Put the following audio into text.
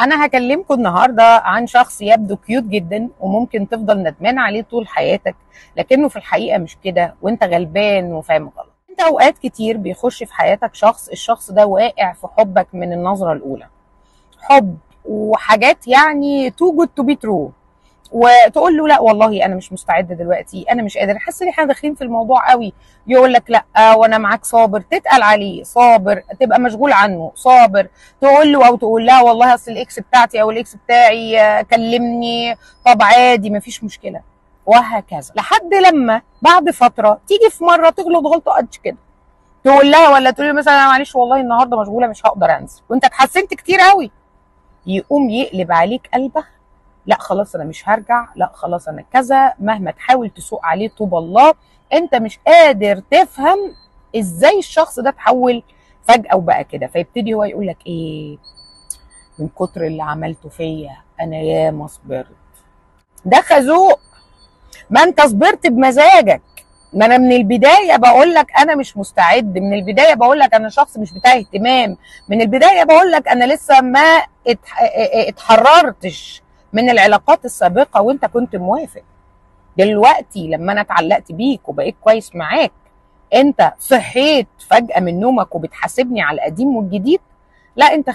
انا هكلمكم النهارده عن شخص يبدو كيوت جدا وممكن تفضل ندمان عليه طول حياتك، لكنه في الحقيقه مش كده وانت غلبان وفاهم غلط. انت اوقات كتير بيخش في حياتك الشخص ده واقع في حبك من النظره الاولى، حب وحاجات يعني تو جود تو بي ترو، وتقول له لا والله انا مش مستعد دلوقتي، انا مش قادر، حاسس ان احنا داخلين في الموضوع قوي. يقول لك لا وانا معاك صابر، تتقل عليه صابر، تبقى مشغول عنه صابر، تقول له او تقول لا والله اصل الاكس بتاعتي او الاكس بتاعي كلمني، طب عادي مفيش مشكله، وهكذا لحد لما بعد فتره تيجي في مره تغلط غلطه قد كده، تقول لها ولا تقول لي مثلا انا معلش والله النهارده مشغوله مش هقدر انزل، وانت اتحسنت كتير قوي، يقوم يقلب عليك قلبه، لا خلاص انا مش هرجع، لا خلاص انا كذا، مهما تحاول تسوق عليه طوب الله. انت مش قادر تفهم ازاي الشخص ده اتحول فجأة وبقى كده، فيبتدي هو يقول لك ايه، من كتر اللي عملته فيا انا ياما صبرت. ده خازوق، ما انت صبرت بمزاجك، ما انا من البدايه بقول لك انا مش مستعد، من البدايه بقول لك انا شخص مش بتاع اهتمام، من البدايه بقول لك انا لسه ما اتحررتش من العلاقات السابقه وانت كنت موافق. دلوقتي لما انا اتعلقت بيك وبقيت كويس معاك، انت صحيت فجاه من نومك وبتحاسبني على القديم والجديد؟ لا انت